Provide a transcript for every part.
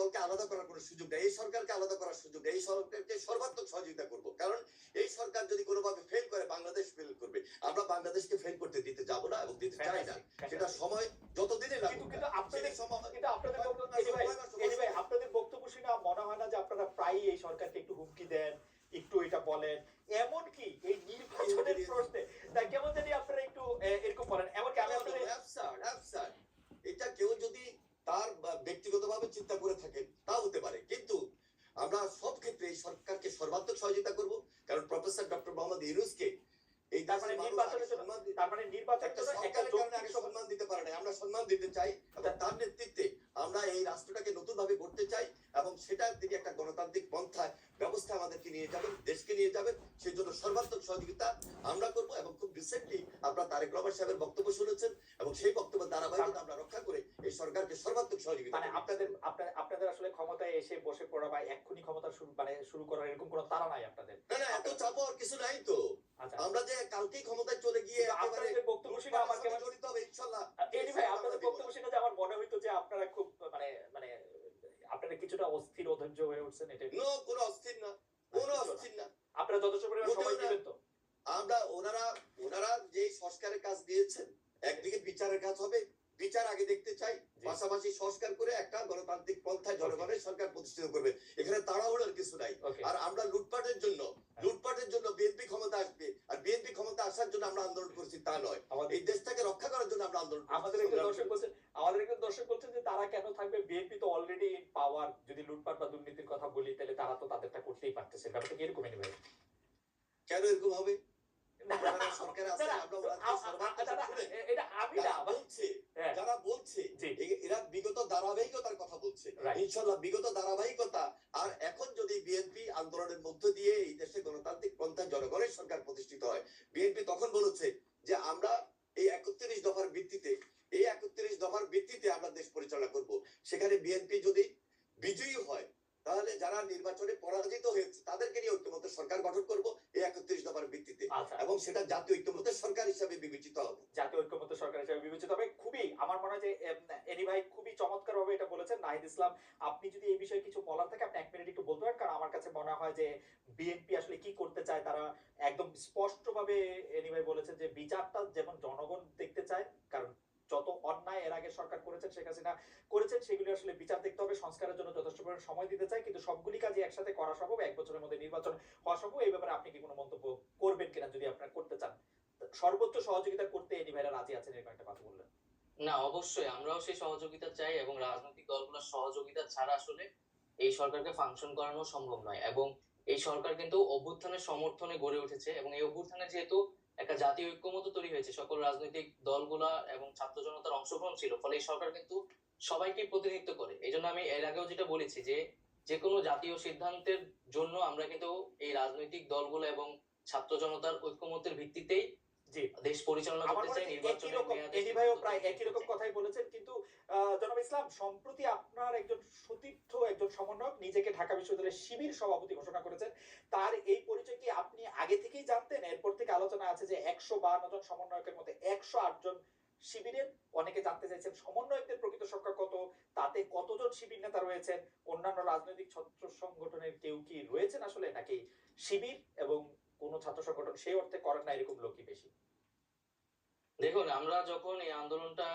দলকে আলাদা করার কোনো সুযোগ নেই, এই সরকারকে আলাদা করার সুযোগ নেই, এই সরকারকে সর্বাত্মক সহযোগিতা করব। কারণ এই সরকার যদি কোনোভাবে ফেল করে বাংলাদেশ ফেল করবে, আমরা বাংলাদেশকে ফেল করতে দিতে যাব না এবং দিতে চাই না। সেটা সময় যতদিনে লাগুক। কিন্তু আপনাদের বক্তব্য শুনে মনে হয় না যে আপনারা প্রায়ই এই সরকারকে একটু হুমকি দেন, একটু এটা বলেন, এমনকি এই নির্বাচনের প্রশ্নে তাই কেমন জানি আপনারা একটু এরকম বলেন, এমনকি আমি আপনাদের এটা কেউ যদি তার ব্যক্তিগতভাবে চিন্তা করে থাকে তা হতে পারে, কিন্তু আমরা সব ক্ষেত্রে এই সরকারকে সর্বাত্মক সহযোগিতা করব। কারণ প্রফেসর ডক্টর মোহাম্মদ ইউনূসকে এই সম্মান দিতে পারে না, আমরা সম্মান দিতে চাই এবং তার নেতৃত্বে আমরা এই রাষ্ট্রটাকে নতুন ভাবে গড়তে চাই এবং সেটা তিনি একটা গণতান্ত্রিক পন্থায় ব্যবস্থা আমাদেরকে নিয়ে যাবেন, দেশকে নিয়ে যাবেন, সেই জন্য সর্বাত্মক সহযোগিতা আমরা করব। এবং খুব রিসেন্টলি আপনারা তারেক রহমান সাহেবের বক্তব্য শুনেছেন এবং সেই বক্তব্যের ধারাবাহিকতা আমরা রক্ষা করে এই সরকারকে সর্বাত্মক সহযোগিতা মানে আপনাদের আসলে ক্ষমতায় এসে বসে পড়া বা এক্ষুনি ক্ষমতা শুরু করার এরকম কোনো তাড়া নাই আপনাদের? না, এত চাপ হওয়ার কিছু নাই তো। আমরা যে কালকেই ক্ষমতায় চলে গিয়ে আপনাদের বক্তব্য শুনে আমার কেমন জড়িত হবে ইনশাআল্লাহ। ভাই আপনাদের বক্তব্য শুনে যে আমার মনে হইতো যে আপনারা খুব মানে মানে আপনারা কিছুটা অস্থির অধৈর্য হয়ে উঠছেন। এটা কোনো অস্থির না, কোনো অস্থির না। আপনারা যথেষ্ট পরিমাণ সময় দিবেন তো? আমরা ওনারা যে সংস্কারের কাজ দিয়েছেন, একদিকে বিচারের কাজ হবে, বিচার আগে দেখতে চাই, পাশাপাশি সংস্কার করে একটা গণতান্ত্রিক পন্থায় জনগণের সরকার প্রতিষ্ঠিত করবে। এখানে তাড়াহুড়োর কিছু নাই। আর আমরা লুটপাটের জন্য বিএনপি ক্ষমতা আসবে আর বিএনপি ক্ষমতা আসার জন্য আমরা আন্দোলন করছি তা নয়, এই দেশটাকে রক্ষা করার জন্য আমরা আন্দোলন। আমাদের একজন দর্শক বলছেন যে তারা কেন থাকবে, বিএনপি তো অলরেডি ইন পাওয়ার। যদি লুটপাট বা দুর্নীতির কথা বলি তাহলে তারা তো তাদেরটা করতেই পারতেছে। ব্যাপারটা কি এরকমই ভাই? কেন এরকম হবে? যারা বলছে এরা বিগত ধারাবাহিকতার কথা বলছে, ইনশাল্লাহ বিগত ধারাবাহিকতা। আর এখন যদি বিএনপি আন্দোলনের মধ্য দিয়ে এই দেশে গণতান্ত্রিক পন্থায় জনগণের সরকার প্রতিষ্ঠিত হয়, বিএনপি তখন বলেছে যে আমরা এই 31 দফার ভিত্তিতে আমরা দেশ পরিচালনা করব। সেখানে বিএনপি যদি বিজয়ী হয় তাহলে যারা নির্বাচনে পরাজিত হয়েছে তাদেরকে নিয়ে ঐক্যমত্য সরকার গঠন করব এই 31 দফার ভিত্তিতে, এবং সেটা জাতীয় ঐক্যমত্য সরকার হিসেবে বিবেচিত হবে। জাতীয় ঐক্যমত্য সরকার হিসেবে বিবেচিত হবে। খুবই আমার মনে হয় যে এনি ভাই খুবই চমৎকার ভাবে এটা বলেছেন। নাহিদ ইসলাম, আপনি যদি এই বিষয়ে কিছু বলার থাকে আপনি 1 মিনিট একটু বলতে পারেন, কারণ আমার কাছে মনে হয় যে বিএনপি আসলে কি করতে চায় তারা একদম স্পষ্টভাবে এনি ভাই বলেছেন যে বিচারটা যেমন জনগণ দেখতে চায়, কারণ যত অন্যায় এর আগে সরকার করেছেন, শেখ হাসিনা করেছেন, সেগুলি আসলে বিচার দেখতে হবে, সংস্কারের জন্য যথেষ্ট পরিমাণ সময় দিতে চাই, কিন্তু সবগুলি কাজই একসাথে করা সম্ভব, 1 বছরের মধ্যে নির্বাচন হওয়া সম্ভব। এই ব্যাপারে আপনি কি কোনো মন্তব্য করবেন কিনা, যদি আপনারা করতে চান? সর্বোচ্চ সহযোগিতা করতে এনি ভাইরা রাজি আছেন, এরকম একটা কথা বললেন। না, অবশ্যই আমরাও সেই সহযোগিতা চাই এবং রাজনৈতিক দলগুলোর সহযোগিতা ছাড়া আসলে এই সরকারকে ফাংশন করানো সম্ভব নয়। এবং এই সরকার কিন্তু অভ্যুত্থানের সমর্থনে গড়ে উঠেছে এবং এই অভ্যুত্থানে যেহেতু একটা জাতীয় ঐক্যমত্য তৈরি হয়েছে, সকল রাজনৈতিক দলগুলা এবং ছাত্র জনতার অংশগ্রহণ ছিল, ফলে এই সরকার কিন্তু সবাইকে প্রতিনিধিত্ব করে। এই জন্য আমি এর আগেও যেটা বলেছি যে কোনো জাতীয় সিদ্ধান্তের জন্য আমরা কিন্তু এই রাজনৈতিক দলগুলো এবং ছাত্র জনতার ঐক্যমত্যের ভিত্তিতেই দেশ পরিচালনা করতে চাই। নির্বাচনের মেয়াদে এনি ভাইও প্রায় একই রকম কথাই বলেছেন। কিন্তু জনাব ইসলাম, সম্প্রতি আপনার একজন সতীর্থ, একজন সমন্বয়ক নিজেকে ঢাকা বিশ্ববিদ্যালয়ের শিবির সভাপতি ঘোষণা করেছেন। তার এই পরিচয় কি আপনি আগে থেকেই জানতেন? এরপর থেকে আলোচনা আছে যে 152 জন সমন্বয়কের মধ্যে 108 জন শিবিরের। অনেকে জানতে চাইছেন সমন্বয়কদের প্রকৃত সংখ্যা কত, তাতে কতজন শিবির নেতা রয়েছেন, অন্যান্য রাজনৈতিক ছাত্র সংগঠনের কেউ কি রয়েছেন আসলে, নাকি শিবির এবং কোন ছাত্র সংগঠন সেই অর্থে করেন না এরকম লোকই বেশি? দেখুন, আমরা যখন এই আন্দোলনটা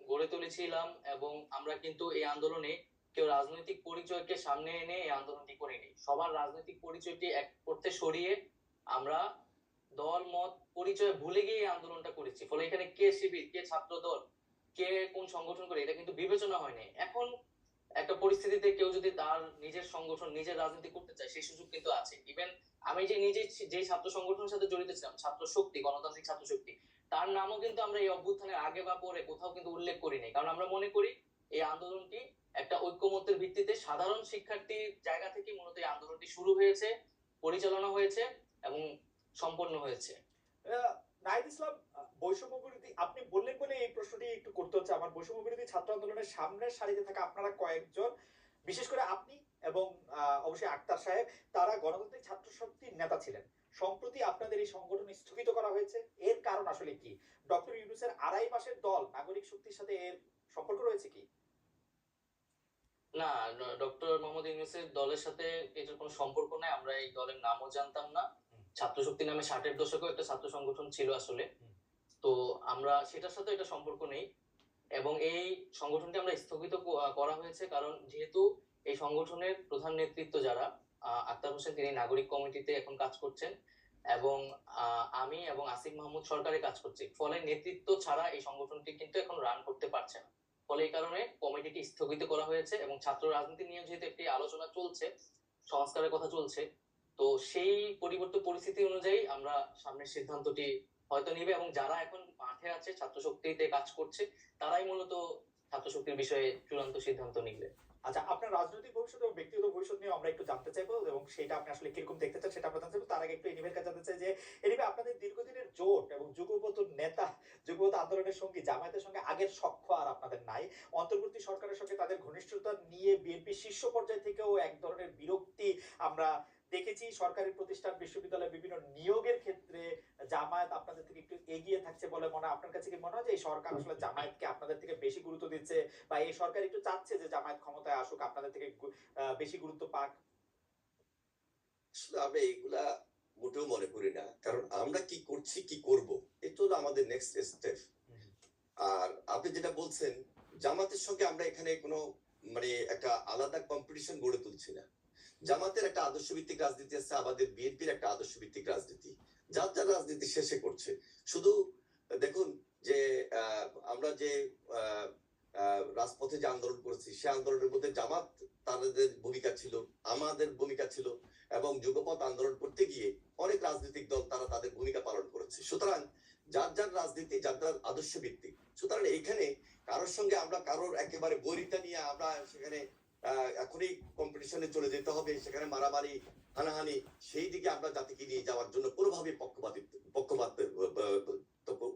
গড়ে তুলেছিলাম এবং আমরা কিন্তু এই আন্দোলনে কেউ রাজনৈতিক পরিচয়কে সামনে এনে এই আন্দোলনটি করিনি। সবার রাজনৈতিক পরিচয়টি এক করতে সরিয়ে আমরা দল মত পরিচয় ভুলে গিয়ে এই আন্দোলনটা করেছি। ফলে এখানে কে শিবির, কে ছাত্র দল, কে কোন সংগঠন করে এটা কিন্তু বিবেচনা হয়নি। এখন একটা পরিস্থিতিতে কেউ যদি তার নিজের সংগঠন, নিজের রাজনীতি করতে চায়, সেই সুযোগ কিন্তু আছে। ইভেন আমি যে নিজে যে ছাত্র সংগঠনের সাথে জড়িত ছিলাম, ছাত্র শক্তি, গণতান্ত্রিক ছাত্র শক্তি, তার নামও কিন্তু আমরা এই অভ্যুত্থানের আগে বা পরে কোথাও কিন্তু উল্লেখ করিনি। কারণ আমরা মনে করি এই আন্দোলনটি একটা ঐক্যমত্যের ভিত্তিতে সাধারণ শিক্ষার্থীর জায়গা থেকে মূলত এই আন্দোলনটি শুরু হয়েছে, পরিচালনা হয়েছে এবং সম্পন্ন হয়েছে। নাহিদ ইসলাম, বৈষম্য বিরোধী আপনি বললেন বলে এই প্রশ্নটি একটু করতে হচ্ছে আমার। বৈষম্য বিরোধী ছাত্র আন্দোলনের সামনের সারিতে থাকা আপনারা কয়েকজন, বিশেষ করে আপনি এবং অবশ্যই আক্তার সাহেব, তারা গণতান্ত্রিক ছাত্র শক্তির নেতা ছিলেন। সম্প্রতি আপনাদের এই সংগঠন স্থগিত করা হয়েছে, এর কারণ আসলে কি? ডক্টর ইউনূসের 2.5 মাসের দল নাগরিক শক্তির সাথে এর সম্পর্ক রয়েছে কি? না, ডক্টর মোহাম্মদ ইউনূসের দলের সাথে এটার কোনো সম্পর্ক নাই। আমরা এই দলের নামও জানতাম না। ছাত্র শক্তি নামে 60-এর দশকেও একটা ছাত্র সংগঠন ছিল আসলে। তো আমরা সেটার সাথে এটা সম্পর্ক নেই, এবং এই সংগঠনটি আমরা স্থগিত করা হয়েছে কারণ যেহেতু এই সংগঠনের প্রধান নেতৃত্ব যারা আক্তার হোসেন, তিনি নাগরিক কমিটিতে এখন কাজ করছেন, এবং আমি এবং আসিফ মাহমুদ সরকারে কাজ করছি। ফলে নেতৃত্ব ছাড়া এই সংগঠনটি কিন্তু এখন রান করতে পারছে না। ফলে এই কারণে কমিটিটি স্থগিত করা হয়েছে, এবং ছাত্র রাজনীতি নিয়ে যেহেতু একটি আলোচনা চলছে, সংস্কারের কথা চলছে, তো সেই পরিবর্তিত পরিস্থিতি অনুযায়ী আমরা সামনের সিদ্ধান্তটি হয়তো নিবে, এবং যারা এখন মাঠে আছে ছাত্র শক্তিতে কাজ করছে তারাই মূলত ছাত্র শক্তির বিষয়ে চূড়ান্ত সিদ্ধান্ত নিবে। আচ্ছা, আপনার রাজনৈতিক ভবিষ্যৎ এবং ব্যক্তিগত ভবিষ্যৎ নিয়ে আমরা একটু জানতে চাইবো, এবং সেটা আপনি আসলে কিরকম দেখতে চান সেটা আমরা জানতে চাইবো। তার আগে একটু এনিমের কাছে জানতে চাই যে এনিমে, আপনাদের দীর্ঘদিনের জোট এবং যুগপত নেতা, যুগপত আন্দোলনের সঙ্গী জামায়াতের সঙ্গে আগের সখ্য আর আপনাদের নাই। অন্তর্বর্তী সরকারের সঙ্গে তাদের ঘনিষ্ঠতা নিয়ে বিএনপি শীর্ষ পর্যায় থেকেও এক ধরনের বিরক্তি আমরা দেখেছি। সরকারি প্রতিষ্ঠান, বিশ্ববিদ্যালয়ে বিভিন্ন নিয়োগের ক্ষেত্রে জামায়াত আপনাদের থেকে একটু এগিয়ে থাকছে বলে মনে হয়। আপনার কাছে কি মনে হয় যে এই সরকার আসলে জামায়াতকে আপনাদের থেকে বেশি গুরুত্ব দিচ্ছে, বা এই সরকার একটু চাচ্ছে যে জামায়াত ক্ষমতায় আসুক, আপনাদের থেকে বেশি গুরুত্ব পাক? আসলে আমরা এইগুলা মোটেও মনে করি না, কারণ আমরা কি করছি কি করব এটা হলো আমাদের নেক্সট স্টেপ। আর আপনি যেটা বলছেন, জামাতের সঙ্গে আমরা এখানে কোনো মানে একটা আলাদা কম্পিটিশন গড়ে তুলছি না। জামাতের একটা আদর্শ ভিত্তিক রাজনীতি আছে, আমাদের বিএনপির একটা আদর্শ ভিত্তিক রাজনীতি, যার যার রাজনীতি শেষে করছে। শুধু দেখুন যে আমরা যে রাজপথে যে আন্দোলন করেছি, সে আন্দোলনের মধ্যে জামাত তাদের ভূমিকা ছিল, আমাদের ভূমিকা ছিল, এবং যুগপৎ আন্দোলন করতে গিয়ে অনেক রাজনৈতিক দল তারা তাদের ভূমিকা পালন করেছে। সুতরাং যার যার রাজনীতি, যার যার আদর্শ ভিত্তিক। সুতরাং এখানে কারোর সঙ্গে আমরা কারোর একেবারে বৈরিতা নিয়ে আমরা সেখানে এখনই কম্পিটিশনে চলে যেতে হবে, সেখানে মারামারি হানাহানি, সেই দিকে আমরা জাতিকে নিয়ে যাওয়ার জন্য কোনোভাবে পক্ষপাত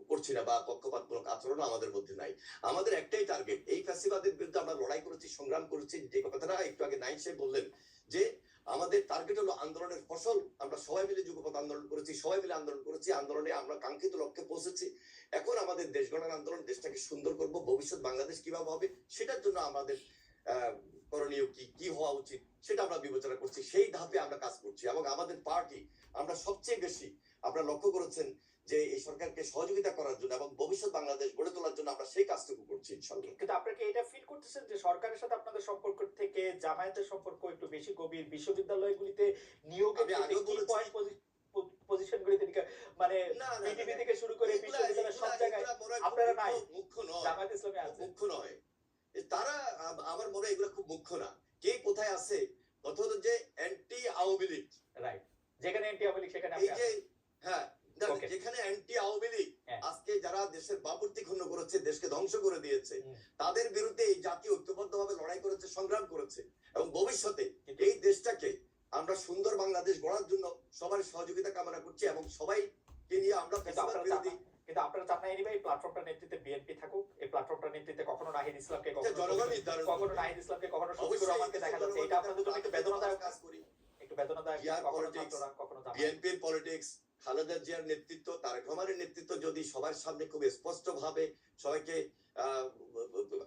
করছি না, বা পক্ষপাতমূলক আচরণ আমাদের মধ্যে নাই। আমাদের একটাই টার্গেট, এই ফ্যাসিবাদের বিরুদ্ধে আমরা লড়াই করেছি, সংগ্রাম করেছি। যে কথাটা একটু আগে নাইন সাহেব বললেন যে আমাদের টার্গেট হলো আন্দোলনের ফসল। আমরা সবাই মিলে যুগপৎ আন্দোলন করেছি, সবাই মিলে আন্দোলন করেছি, আন্দোলনে আমরা কাঙ্ক্ষিত লক্ষ্যে পৌঁছেছি। এখন আমাদের দেশ গঠন আন্দোলন, দেশটাকে সুন্দর করব, ভবিষ্যৎ বাংলাদেশ কিভাবে হবে সেটার জন্য আমাদের করণীয় কি কি হওয়া উচিত সেটা আমরা বিবেচনা করছি, সেই ধাপে আমরা কাজ করছি। এবং আমাদের পার্টি আমরা সবচেয়ে বেশি, আপনারা লক্ষ্য করেছেন যে এই সরকারকে সহযোগিতা করার জন্য এবং ভবিষ্যৎ বাংলাদেশ গড়ে তোলার জন্য আমরা সেই কাজটুকু করছি ইনশাআল্লাহ। কিন্তু আপনারা কি এটা ফিল করতেছেন যে সরকারের সাথে আপনাদের সম্পর্ক থেকে জামায়াতের সম্পর্ক একটু বেশি গভীর? বিশ্ববিদ্যালয়গুলিতে নিয়োগের পজিশনগুলিতে মানে বিটিভি থেকে শুরু করে বিশ্ববিদ্যালয়ের সব জায়গায় আপনারা নাই, মুখ্য নয়, জামায়াত ইসলামী আছে। মুখ্য নয় তারা। আমার মনে হয় এগুলো খুব মুখ্য না, কে কোথায় আছে। কথা হলো যে অ্যান্টি আওয়ামী লীগ, রাইট, যেখানে অ্যান্টি আওয়ামী লীগ সেখানে এই যে হ্যাঁ Okay. যেখানে অ্যান্টি আওয়ামী লীগ হ্যাঁ। আজকে যারা দেশের বাবুর্তি ক্ষুণ্ণ করেছে, দেশকে ধ্বংস করে দিয়েছে, তাদের বিরুদ্ধে এই জাতি ঐক্যবদ্ধভাবে লড়াই করেছে, সংগ্রাম করেছে, এবং ভবিষ্যতে এই দেশটাকে আমরা সুন্দর বাংলাদেশ গড়ার জন্য সবার সহযোগিতা কামনা করছি, এবং সবাইকে নিয়ে আমরা ফ্যাসিবাদ বিরোধী। কিন্তু আপনারা চান না এই প্ল্যাটফর্মটার নেতৃত্বে বিএনপি থাকুক, এই প্ল্যাটফর্মটার নেতৃত্বে কখনো নাহিদ ইসলামকে, জনগণ নির্ধারণ কখনো নাহিদ ইসলামকে, কখনো শফিকুর রহমানকে দেখা যাচ্ছে। এটা আপনাদের জন্য একটু বেদনাদায়ক কাজ করি, একটু বেদনাদায়ক। কখনো ছাত্ররা, কখনো জামায়াত। বিএনপির পলিটিক্স, খালেদা জিয়ার নেতৃত্ব, তারেক রহমানের নেতৃত্ব যদি সবার সামনে খুব স্পষ্ট ভাবে সবাইকে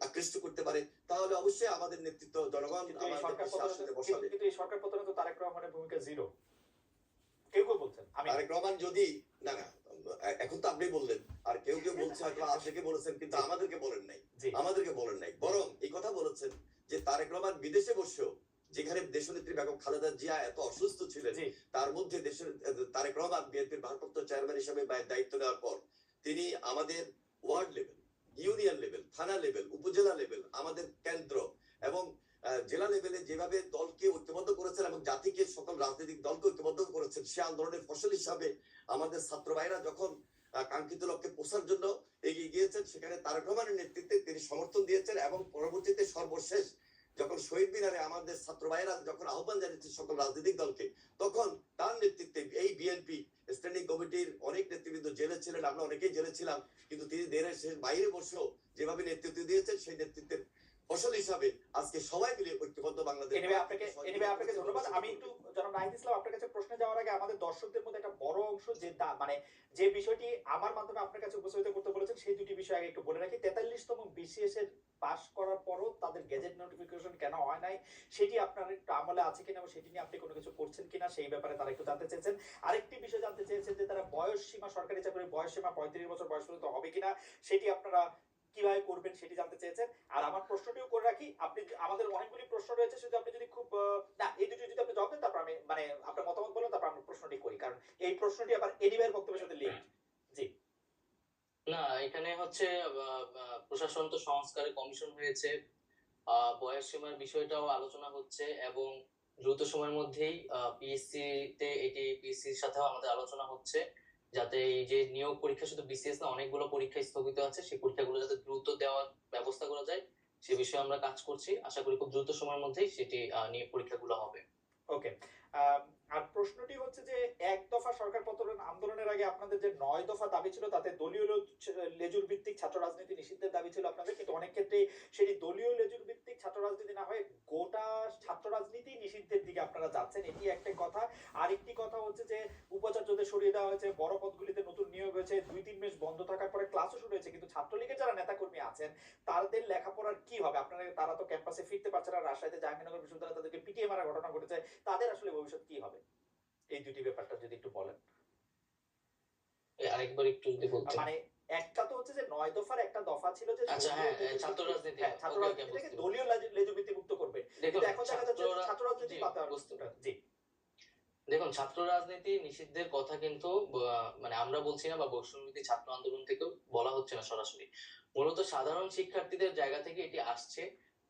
আকৃষ্ট করতে পারে, তাহলে অবশ্যই আমাদের নেতৃত্ব জনগণ কিন্তু এই আমাদের সাথে বসাবে। কিন্তু এই সরকার পতনে তো তারেক রহমানের ভূমিকা জিরো, কেউ কেউ বলছেন। আমি তারেক রহমান যদি না এখন তো আপনি বললেন, আর কেউ কেউ বলছে হয়তো আপনাকে বলেছেন, কিন্তু আমাদেরকে বলেন নাই, আমাদেরকে বলেন নাই। বরং এই কথা বলেছেন যে তারেক রহমান বিদেশে বসেও, যেখানে দেশনেত্রী বেগম খালেদা জিয়া এত অসুস্থ ছিলেন, তার মধ্যে দেশের তারেক রহমান বিএনপির ভারপ্রাপ্ত চেয়ারম্যান হিসেবে দায়িত্ব নেওয়ার পর তিনি আমাদের ওয়ার্ড লেভেল, ইউনিয়ন লেভেল, থানা লেভেল, উপজেলা লেভেল, আমাদের কেন্দ্র এবং জেলা লেভেলে যেভাবে দলকে ঐক্যবদ্ধ করেছেন এবং জাতিকে, সকল রাজনৈতিক দলকে ঐক্যবদ্ধ করেছেন, সে আন্দোলনের ফসল হিসাবে আমাদের ছাত্র ভাইরা যখন কাঙ্ক্ষিত লক্ষ্যে পৌঁছার জন্য এগিয়ে গিয়েছেন, সেখানে তারেক রহমানের নেতৃত্বে তিনি সমর্থন দিয়েছেন। এবং পরবর্তীতে সর্বশেষ যখন শহীদ মিনারে আমাদের ছাত্র ভাইরা যখন আহ্বান জানিয়েছে সকল রাজনৈতিক দলকে, তখন তার নেতৃত্বে এই বিএনপি স্ট্যান্ডিং কমিটির অনেক নেতৃবৃন্দ জেলে ছিলেন, আমরা অনেকেই জেলে ছিলাম, কিন্তু তিনি দেশের বাইরে বসেও যেভাবে নেতৃত্ব দিয়েছেন, সেই নেতৃত্বের ফসল হিসাবে আজকে সবাই মিলে ঐক্যবদ্ধ বাংলাদেশ। আপনাকে ধন্যবাদ। আমি একটু জনাব নাহিদ ইসলাম, আপনার কাছে প্রশ্নে যাওয়ার আগে আমাদের দর্শকদের মধ্যে একটা বড় অংশ যে মানে যে বিষয়টি আমার মাধ্যমে আপনার কাছে উপস্থাপিত করতে বলেছেন সেই দুটি বিষয় আগে একটু বলে রাখি। 43তম বিসিএস এর পাস করার পরও তাদের গেজেট নোটিফিকেশন কেন হয় নাই, সেটি আপনার একটু আমলে আছে কিনা এবং সেটি নিয়ে আপনি কোনো কিছু করছেন কিনা সেই ব্যাপারে তারা একটু জানতে চেয়েছেন। আরেকটি বিষয় জানতে চেয়েছেন যে তারা বয়স সীমা, সরকারি চাকরির বয়স সীমা 35 বছর বয়স পর্যন্ত হবে কিনা, সেটি আপনারা কিভাবে করবেন সেটি জানতে চেয়েছেন। আর আমার প্রশ্নটিও করে রাখি, আপনি আমাদের অনেকগুলি প্রশ্ন রয়েছে, শুধু আপনি যদি খুব না এই দুটো যদি আপনি জবাব দেন তারপর আমি মানে আপনার মতামত বলেন তারপর আমি প্রশ্নটি করি, কারণ এই প্রশ্নটি আবার এনিওয়ের বক্তব্যের সাথে লিঙ্ক। জি। না, এখানে হচ্ছে প্রশাসন তো সংস্কারের কমিশন হয়েছে, বয়স সীমার বিষয়টাও আলোচনা হচ্ছে এবং দ্রুত সময়ের মধ্যেই পিএসসি তে পিএসসির সাথেও আমাদের আলোচনা হচ্ছে, যাতে এই যে নিয়োগ পরীক্ষা শুধু বিসিএস না অনেকগুলো পরীক্ষা স্থগিত আছে, সেই পরীক্ষাগুলো যাতে দ্রুত দেওয়ার ব্যবস্থা করা যায় সে বিষয়ে আমরা কাজ করছি। আশা করি খুব দ্রুত সময়ের মধ্যেই সেটি নিয়োগ পরীক্ষাগুলো হবে। ওকে। আর প্রশ্নটি হচ্ছে যে এক দফা সরকার পতন আন্দোলনের আগে আপনাদের যে 9 দফা দাবি ছিল তাতে দলীয় লেজুর ভিত্তিক ছাত্র রাজনীতি নিষিদ্ধের দাবি ছিল আপনাদের, কিন্তু অনেক ক্ষেত্রে সেটি দলীয় লেজুর ভিত্তিক ছাত্র রাজনীতি না হয়ে গোটা ছাত্র রাজনীতি নিষিদ্ধের দিকে আপনারা যাচ্ছেন, এটি একটা কথা। আরেকটি কথা হচ্ছে যে উপাচার্যদের সরিয়ে দেওয়া হয়েছে, বড় পদগুলিতে নতুন নিয়োগ হয়েছে, 2-3 মাস বন্ধ থাকার পরে ক্লাসও শুরু হয়েছে, কিন্তু ছাত্রলীগের যারা নেতাকর্মী আছেন তাদের লেখাপড়ার কি হবে? আপনারা তারা তো ক্যাম্পাসে ফিরতে পারছে না, রাজশাহীতে জাহাঙ্গীরনগর বিশ্ববিদ্যালয়ে তাদেরকে পিটিয়ে মারা ঘটনা ঘটেছে, তাদের আসলে ভবিষ্যৎ কি হবে? এই দুটি ব্যাপারটা যদি একটু বলেন। আরেকবার একটু যদি বলতেন। মানে একটা তো হচ্ছে যে 9 দফার একটা দফা ছিল যে আচ্ছা, হ্যাঁ, ছাত্র রাজনীতি। হ্যাঁ, ছাত্র ওকে, ওকে, রাজনীতি থেকে বুঝতে দলীয় লেজুভিত্তি মুক্ত করবে, দেখুন কিন্তু এখন দেখা যাচ্ছে যে ছাত্র রাজনীতি জি, বাদ দেওয়ার বুঝতে জি। দেখুন, ছাত্র রাজনীতি নিষিদ্ধের কথা কিন্তু মানে আমরা বলছি না, বা বৈষম্যবিরোধী ছাত্র আন্দোলন থেকেও বলা হচ্ছে না সরাসরি। মূলত সাধারণ শিক্ষার্থীদের জায়গা থেকে এটি আসছে।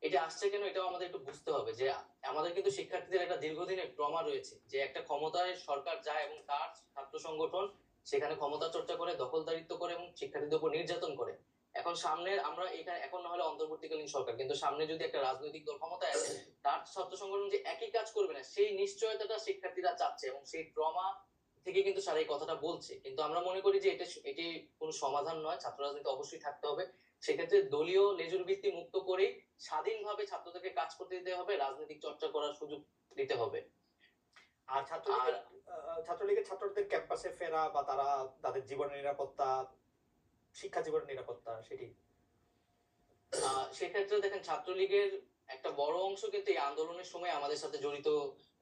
এটা আসছে কেন এটাও আমাদের একটু বুঝতে হবে যে আমাদের কিন্তু শিক্ষার্থীদের একটা দীর্ঘদিনের ট্রমা রয়েছে, যে একটা ক্ষমতায় সরকার যায় এবং তার ছাত্র সংগঠন সেখানে ক্ষমতা চর্চা করে, দখলদারিত্ব করে এবং শিক্ষার্থীদের উপর নির্যাতন করে। এখন সামনে আমরা এখানে এখন না হলে অন্তর্বর্তীকালীন সরকার, কিন্তু সামনে যদি একটা রাজনৈতিক দল ক্ষমতায় আসে, তার ছাত্র সংগঠন যে একই কাজ করবে না সেই নিশ্চয়তাটা শিক্ষার্থীরা চাচ্ছে এবং সেই ট্রমা থেকে কিন্তু স্যার এই কথাটা বলছে। কিন্তু আমরা মনে করি যে এটি কোনো সমাধান নয়, ছাত্র রাজনীতি অবশ্যই থাকতে হবে। সেক্ষেত্রে দলীয় লেজুর ভিত্তি মুক্ত করে স্বাধীনভাবে ছাত্রদেরকে কাজ করতে দিতে হবে, রাজনৈতিক চর্চা করার সুযোগ দিতে হবে। আর ছাত্রলীগের ছাত্রদের ক্যাম্পাসে ফেরা বা তারা তাদের জীবনের নিরাপত্তা, শিক্ষা জীবনের নিরাপত্তা সেটি সেক্ষেত্রে দেখেন, ছাত্রলীগের একটা বড় অংশ কিন্তু এই আন্দোলনের সময় আমাদের সাথে জড়িত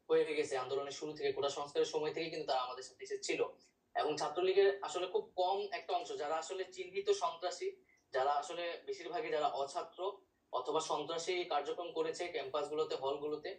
হয়ে গেছে। আন্দোলনের শুরু থেকে, কোটা সংস্কারের সময় থেকে কিন্তু তারা আমাদের সাথে ছিল। এবং ছাত্রলীগের আসলে খুব কম একটা অংশ যারা আসলে চিহ্নিত সন্ত্রাসী, যারা আসলে বেশিরভাগই যারা অছাত্র অথবা সন্ত্রাসী কার্যক্রম করেছে ক্যাম্পাসগুলোতে, হলগুলোতে,